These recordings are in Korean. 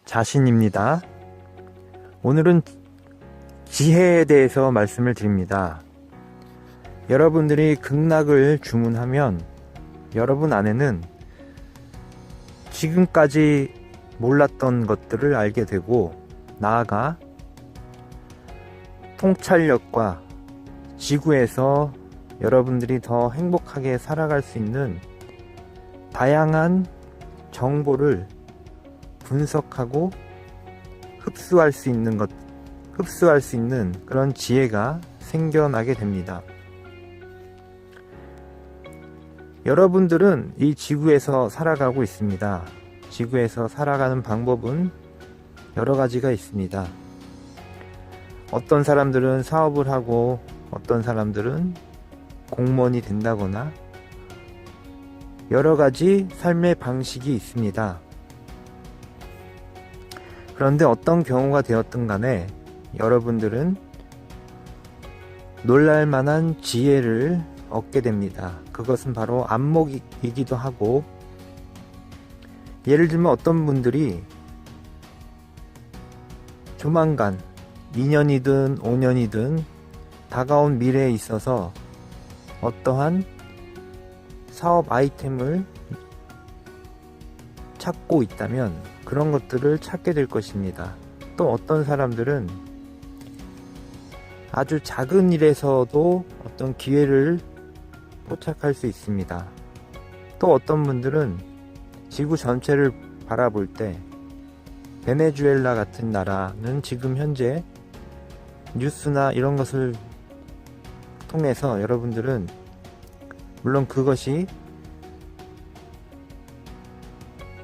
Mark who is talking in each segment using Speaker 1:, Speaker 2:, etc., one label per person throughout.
Speaker 1: 자신입니다. 오늘은 지혜에 대해서 말씀을 드립니다. 여러분들이 극락을 주문하면 여러분 안에는 지금까지 몰랐던 것들을 알게 되고, 나아가 통찰력과 지구에서 여러분들이 더 행복하게 살아갈 수 있는 다양한 정보를 분석하고 흡수할 수 있는 그런 지혜가 생겨나게 됩니다. 여러분들은 이 지구에서 살아가고 있습니다. 지구에서 살아가는 방법은 여러 가지가 있습니다. 어떤 사람들은 사업을 하고, 어떤 사람들은 공무원이 된다거나, 여러 가지 삶의 방식이 있습니다. 그런데 어떤 경우가 되었든 간에 여러분들은 놀랄만한 지혜를 얻게 됩니다. 그것은 바로 안목이기도 하고, 예를 들면 어떤 분들이 조만간 2년이든 5년이든 다가온 미래에 있어서 어떠한 사업 아이템을 찾고 있다면 그런 것들을 찾게 될 것입니다. 또 어떤 사람들은 아주 작은 일에서도 어떤 기회를 포착할 수 있습니다. 또 어떤 분들은 지구 전체를 바라볼 때 베네수엘라 같은 나라는 지금 현재 뉴스나 이런 것을 통해서 여러분들은, 물론 그것이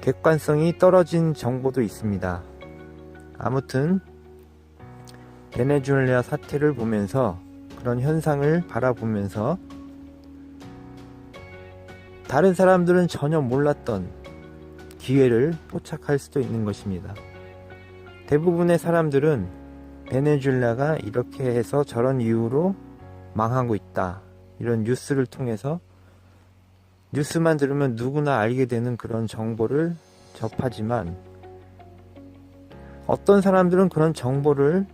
Speaker 1: 객관성이 떨어진 정보도 있습니다. 아무튼 베네수엘라 사태를 보면서, 그런 현상을 바라보면서 다른 사람들은 전혀 몰랐던 기회를 포착할 수도 있는 것입니다. 대부분의 사람들은 베네수엘라가 이렇게 해서 저런 이유로 망하고 있다, 이런 뉴스를 통해서, 뉴스만 들으면 누구나 알게 되는 그런 정보를 접하지만, 어떤 사람들은 그런 정보를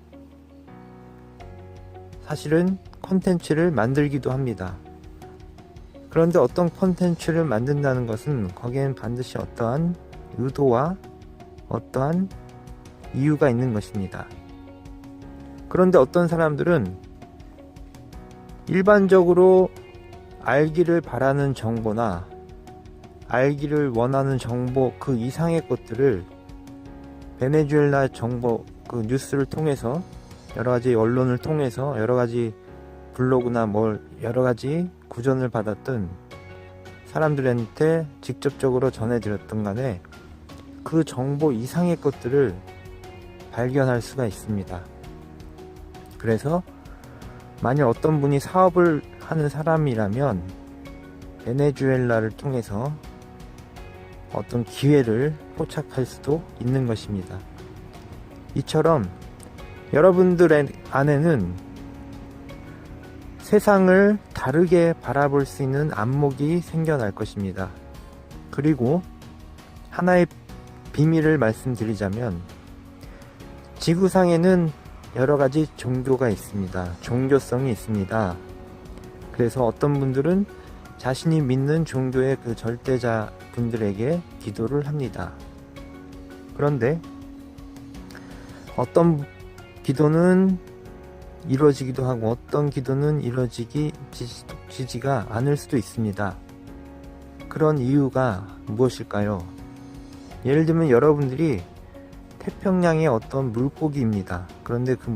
Speaker 1: 사실은 콘텐츠를 만들기도 합니다. 그런데 어떤 콘텐츠를 만든다는 것은 거기엔 반드시 어떠한 의도와 어떠한 이유가 있는 것입니다. 그런데 어떤 사람들은 일반적으로 알기를 바라는 정보나 알기를 원하는 정보 그 이상의 것들을 베네수엘라 정보 그 뉴스를 통해서, 여러가지 언론을 통해서, 여러가지 블로그나 여러가지 구전을 받았던 사람들한테 직접적으로 전해드렸던 간에 그 정보 이상의 것들을 발견할 수가 있습니다. 그래서 만약 어떤 분이 사업을 하는 사람이라면 베네수엘라를 통해서 어떤 기회를 포착할 수도 있는 것입니다. 이처럼 여러분들의 안에는 세상을 다르게 바라볼 수 있는 안목이 생겨날 것입니다. 그리고 하나의 비밀을 말씀드리자면, 지구상에는 여러 가지 종교가 있습니다. 종교성이 있습니다. 그래서 어떤 분들은 자신이 믿는 종교의 그 절대자 분들에게 기도를 합니다. 그런데 어떤 기도는 이루어지기도 하고, 어떤 기도는 이루어지지가 않을 수도 있습니다. 그런 이유가 무엇일까요? 예를 들면 여러분들이 태평양의 어떤 물고기입니다. 그런데 그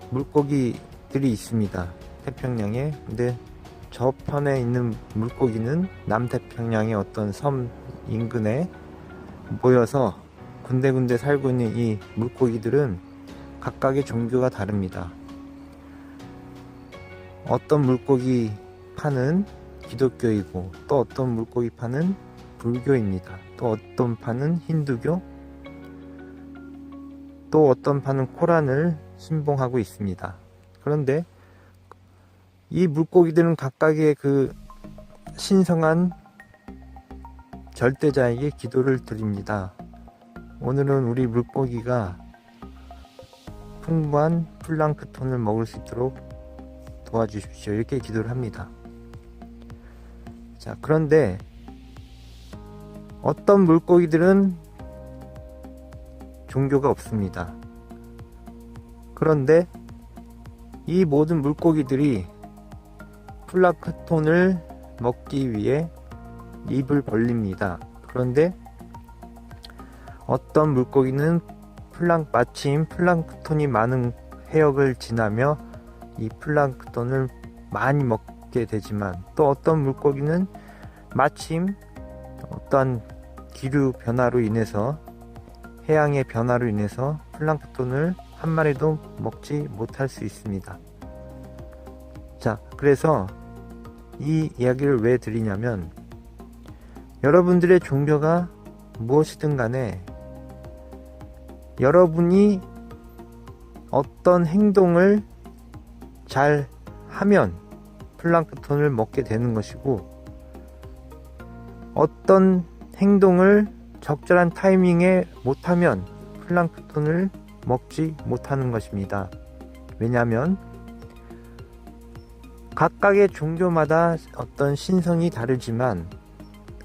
Speaker 1: 물고기들이 있습니다. 태평양에. 근데 저편에 있는 물고기는 남태평양의 어떤 섬 인근에 모여서 군데군데 살고 있는 이 물고기들은 각각의 종교가 다릅니다. 어떤 물고기 파는 기독교이고, 또 어떤 물고기 파는 불교입니다. 또 어떤 파는 힌두교, 또 어떤 파는 코란을 신봉하고 있습니다. 그런데 이 물고기들은 각각의 그 신성한 절대자에게 기도를 드립니다. 오늘은 우리 물고기가 풍부한 플랑크톤을 먹을 수 있도록 도와주십시오. 이렇게 기도를 합니다. 자, 그런데 어떤 물고기들은 종교가 없습니다. 그런데 이 모든 물고기들이 플랑크톤을 먹기 위해 입을 벌립니다. 그런데 어떤 물고기는 마침 플랑크톤이 많은 해역을 지나며 이 플랑크톤을 많이 먹게 되지만, 또 어떤 물고기는 마침 어떠한 기류 변화로 인해서, 해양의 변화로 인해서 플랑크톤을 한 마리도 먹지 못할 수 있습니다. 자, 그래서 이 이야기를 왜 드리냐면, 여러분들의 종교가 무엇이든 간에 여러분이 어떤 행동을 잘 하면 플랑크톤을 먹게 되는 것이고, 어떤 행동을 적절한 타이밍에 못하면 플랑크톤을 먹지 못하는 것입니다. 왜냐하면 각각의 종교마다 어떤 신성이 다르지만,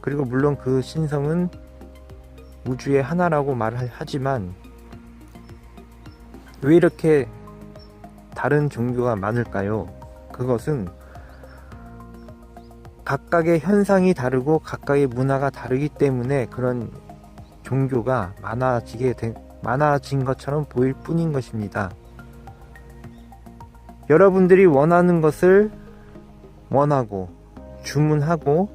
Speaker 1: 그리고 물론 그 신성은 우주의 하나라고 말하지만, 왜 이렇게 다른 종교가 많을까요? 그것은 각각의 현상이 다르고 각각의 문화가 다르기 때문에 그런 종교가 많아진 것처럼 보일 뿐인 것입니다. 여러분들이 원하는 것을 원하고 주문하고,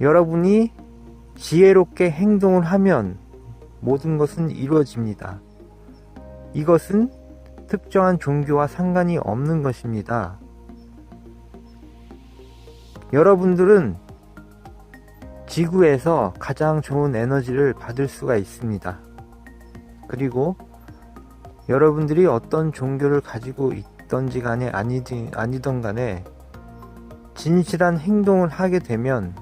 Speaker 1: 여러분이 지혜롭게 행동을 하면 모든 것은 이루어집니다. 이것은 특정한 종교와 상관이 없는 것입니다. 여러분들은 지구에서 가장 좋은 에너지를 받을 수가 있습니다. 그리고 여러분들이 어떤 종교를 가지고 있던지 간에 아니던 간에 진실한 행동을 하게 되면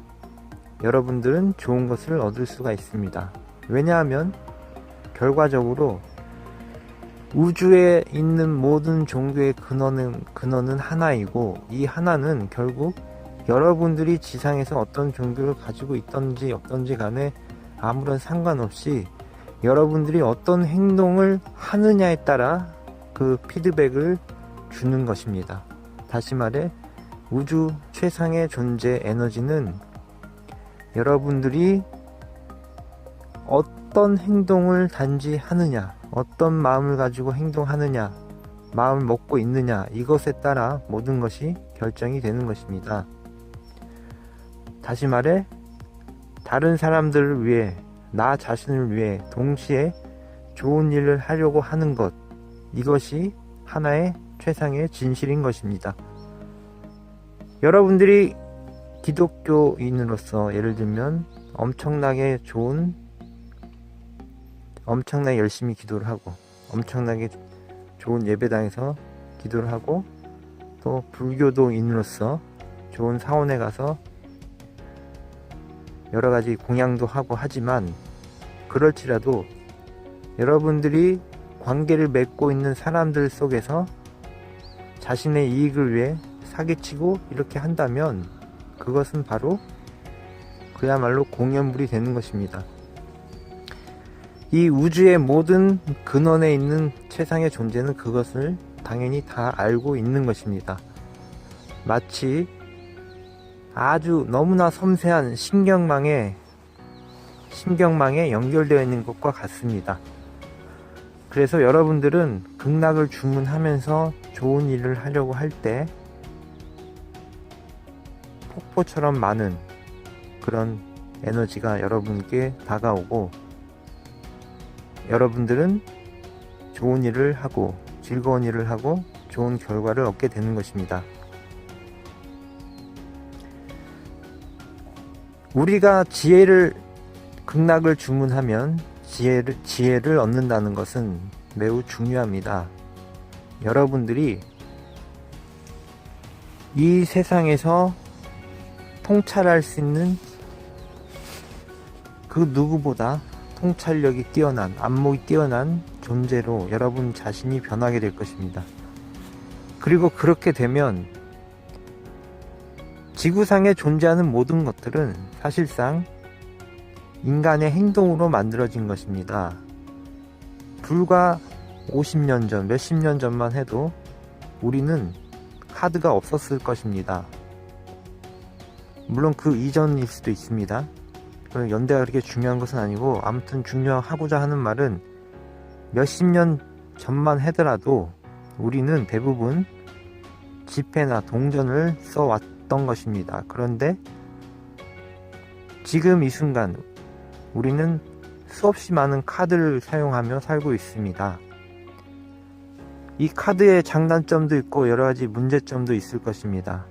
Speaker 1: 여러분들은 좋은 것을 얻을 수가 있습니다. 왜냐하면 결과적으로 우주에 있는 모든 종교의 근원은 하나이고, 이 하나는 결국 여러분들이 지상에서 어떤 종교를 가지고 있던지 없던지 간에 아무런 상관없이 여러분들이 어떤 행동을 하느냐에 따라 그 피드백을 주는 것입니다. 다시 말해, 우주 최상의 존재 에너지는 여러분들이 어떤 행동을 단지 하느냐, 어떤 마음을 가지고 행동하느냐, 마음을 먹고 있느냐, 이것에 따라 모든 것이 결정이 되는 것입니다. 다시 말해, 다른 사람들을 위해, 나 자신을 위해 동시에 좋은 일을 하려고 하는 것, 이것이 하나의 최상의 진실인 것입니다. 여러분들이 기독교인으로서 예를 들면 엄청나게 열심히 기도를 하고, 엄청나게 좋은 예배당에서 기도를 하고, 또 불교도인으로서 좋은 사원에 가서 여러가지 공양도 하고 하지만, 그럴지라도 여러분들이 관계를 맺고 있는 사람들 속에서 자신의 이익을 위해 사기치고 이렇게 한다면 그것은 바로 그야말로 공연불이 되는 것입니다. 이 우주의 모든 근원에 있는 최상의 존재는 그것을 당연히 다 알고 있는 것입니다. 마치 아주 너무나 섬세한 신경망에 연결되어 있는 것과 같습니다. 그래서 여러분들은 극락을 주문하면서 좋은 일을 하려고 할 때 폭포처럼 많은 그런 에너지가 여러분께 다가오고, 여러분들은 좋은 일을 하고 즐거운 일을 하고 좋은 결과를 얻게 되는 것입니다. 우리가 극락을 주문하면 지혜를 얻는다는 것은 매우 중요합니다. 여러분들이 이 세상에서 통찰할 수 있는 그 누구보다 통찰력이 뛰어난, 안목이 뛰어난 존재로 여러분 자신이 변하게 될 것입니다. 그리고 그렇게 되면 지구상에 존재하는 모든 것들은 사실상 인간의 행동으로 만들어진 것입니다. 불과 50년 전, 몇십 년 전만 해도 우리는 카드가 없었을 것입니다. 물론 그 이전일 수도 있습니다. 연대가 그렇게 중요한 것은 아니고, 아무튼 중요하고자 하는 말은 몇십 년 전만 하더라도 우리는 대부분 지폐나 동전을 써왔던 것입니다. 그런데 지금 이 순간 우리는 수없이 많은 카드를 사용하며 살고 있습니다. 이 카드의 장단점도 있고 여러가지 문제점도 있을 것입니다.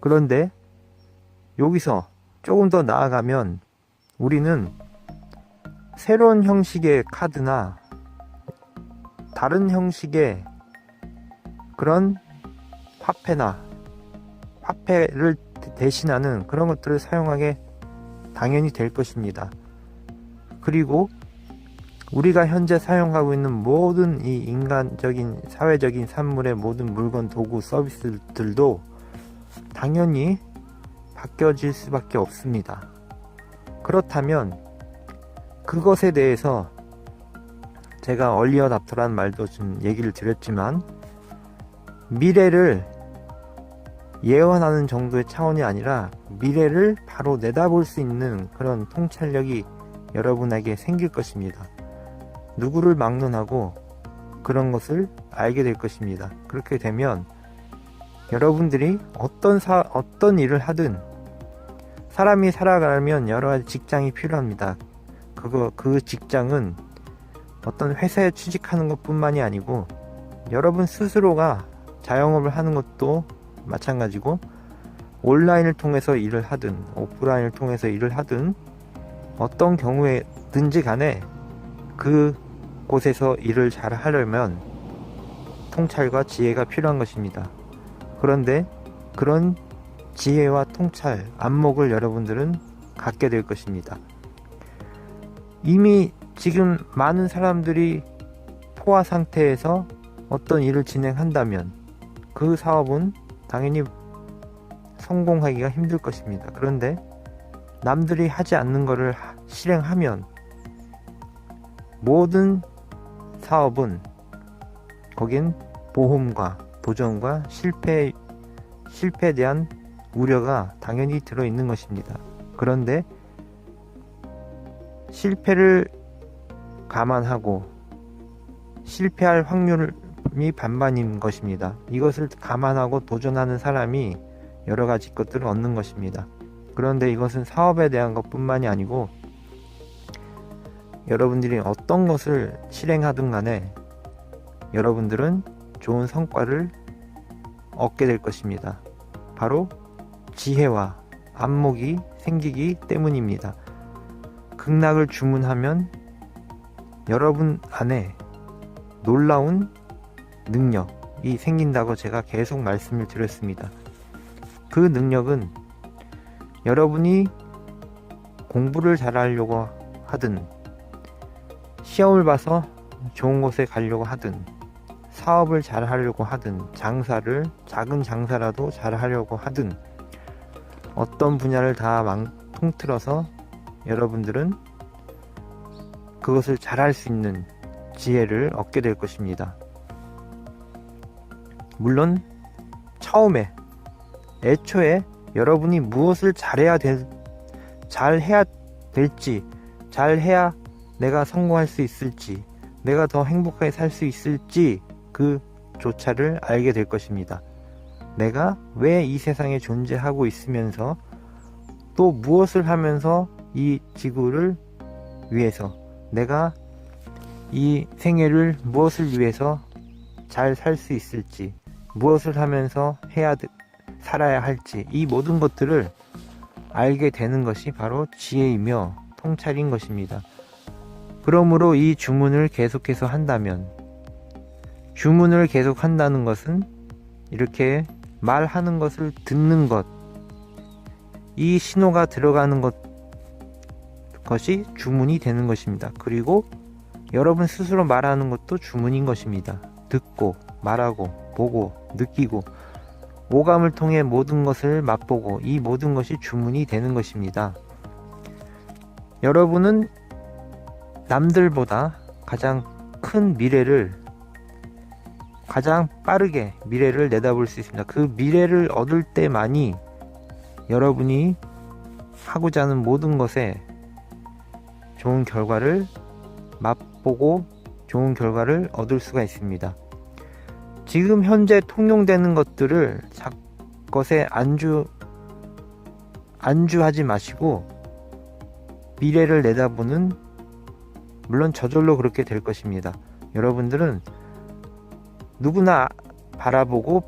Speaker 1: 그런데 여기서 조금 더 나아가면 우리는 새로운 형식의 카드나 다른 형식의 그런 화폐를 대신하는 그런 것들을 사용하게 당연히 될 것입니다. 그리고 우리가 현재 사용하고 있는 모든 이 인간적인 사회적인 산물의 모든 물건, 도구, 서비스들도 당연히 바뀌어질 수밖에 없습니다. 그렇다면 그것에 대해서 제가 얼리 어답터라는 말도 좀 얘기를 드렸지만, 미래를 예언하는 정도의 차원이 아니라 미래를 바로 내다볼 수 있는 그런 통찰력이 여러분에게 생길 것입니다. 누구를 막론하고 그런 것을 알게 될 것입니다. 그렇게 되면 여러분들이 어떤 일을 하든, 사람이 살아가려면 여러 가지 직장이 필요합니다. 그 직장은 어떤 회사에 취직하는 것 뿐만이 아니고 여러분 스스로가 자영업을 하는 것도 마찬가지고, 온라인을 통해서 일을 하든 오프라인을 통해서 일을 하든 어떤 경우에든지 간에 그곳에서 일을 잘 하려면 통찰과 지혜가 필요한 것입니다. 그런데 그런 지혜와 통찰, 안목을 여러분들은 갖게 될 것입니다. 이미 지금 많은 사람들이 포화 상태에서 어떤 일을 진행한다면 그 사업은 당연히 성공하기가 힘들 것입니다. 그런데 남들이 하지 않는 것을 실행하면 모든 사업은 거긴 보험과 도전과 실패에 대한 우려가 당연히 들어있는 것입니다. 그런데 실패를 감안하고 실패할 확률이 반반인 것입니다. 이것을 감안하고 도전하는 사람이 여러 가지 것들을 얻는 것입니다. 그런데 이것은 사업에 대한 것뿐만이 아니고 여러분들이 어떤 것을 실행하든 간에 여러분들은 좋은 성과를 얻게 될 것입니다. 바로 지혜와 안목이 생기기 때문입니다. 극락을 주문하면 여러분 안에 놀라운 능력이 생긴다고 제가 계속 말씀을 드렸습니다. 그 능력은 여러분이 공부를 잘하려고 하든, 시험을 봐서 좋은 곳에 가려고 하든, 사업을 잘하려고 하든, 작은 장사라도 잘하려고 하든, 어떤 분야를 다 통틀어서 여러분들은 그것을 잘할 수 있는 지혜를 얻게 될 것입니다. 물론 애초에 여러분이 무엇을 잘해야 될지, 잘해야 내가 성공할 수 있을지, 내가 더 행복하게 살 수 있을지 그조차를 알게 될 것입니다. 내가 왜 이 세상에 존재하고 있으면서 또 무엇을 하면서 이 지구를 위해서, 내가 이 생애를 무엇을 위해서 잘 살 수 있을지, 무엇을 하면서 살아야 할지, 이 모든 것들을 알게 되는 것이 바로 지혜이며 통찰인 것입니다. 그러므로 이 주문을 계속해서 한다면, 주문을 계속 한다는 것은 이렇게 말하는 것을 듣는 것, 이 신호가 들어가는 것 것이 주문이 되는 것입니다. 그리고 여러분 스스로 말하는 것도 주문인 것입니다. 듣고, 말하고, 보고, 느끼고, 오감을 통해 모든 것을 맛보고 이 모든 것이 주문이 되는 것입니다. 여러분은 남들보다 가장 큰 미래를, 가장 빠르게 미래를 내다볼 수 있습니다. 그 미래를 얻을 때만이 여러분이 하고자 하는 모든 것에 좋은 결과를 맛보고 좋은 결과를 얻을 수가 있습니다. 지금 현재 통용되는 것들을 것에 안주하지 마시고 미래를 내다보는, 물론 저절로 그렇게 될 것입니다. 여러분들은 누구나 바라보고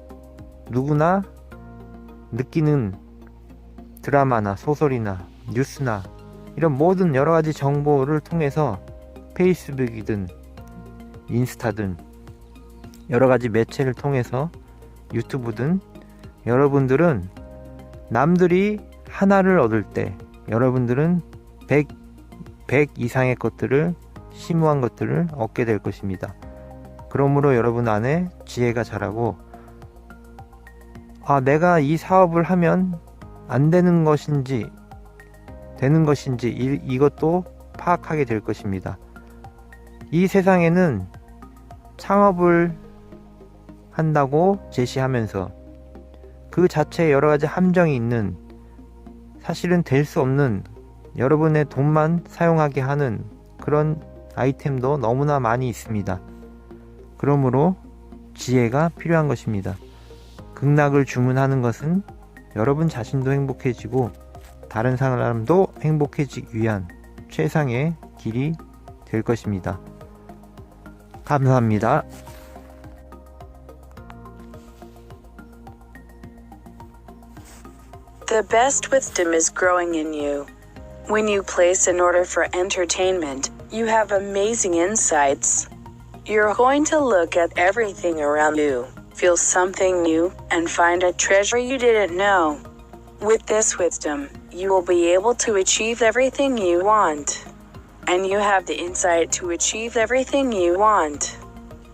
Speaker 1: 누구나 느끼는 드라마나 소설이나 뉴스나 이런 모든 여러가지 정보를 통해서 페이스북이든 인스타든 여러가지 매체를 통해서 유튜브든 여러분들은 남들이 하나를 얻을 때 여러분들은 100 이상의 것들을, 심오한 것들을 얻게 될 것입니다. 그러므로 여러분 안에 지혜가 자라고, 내가 이 사업을 하면 안 되는 것인지 되는 것인지 이것도 파악하게 될 것입니다. 이 세상에는 창업을 한다고 제시하면서 그 자체에 여러가지 함정이 있는, 사실은 될 수 없는, 여러분의 돈만 사용하게 하는 그런 아이템도 너무나 많이 있습니다. 그러므로 지혜가 필요한 것입니다. 극락을 주문하는 것은 여러분 자신도 행복해지고 다른 사람도 행복해지기 위한 최상의 길이 될 것입니다. 감사합니다.
Speaker 2: The best wisdom is growing in you. When you place an order for entertainment, you have amazing insights. You're going to look at everything around you, feel something new, and find a treasure you didn't know. With this wisdom, you will be able to achieve everything you want. And you have the insight to achieve everything you want.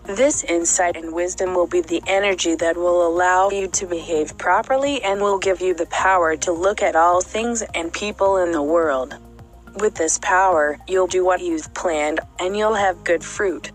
Speaker 2: This insight and wisdom will be the energy that will allow you to behave properly and will give you the power to look at all things and people in the world. With this power, you'll do what you've planned, and you'll have good fruit.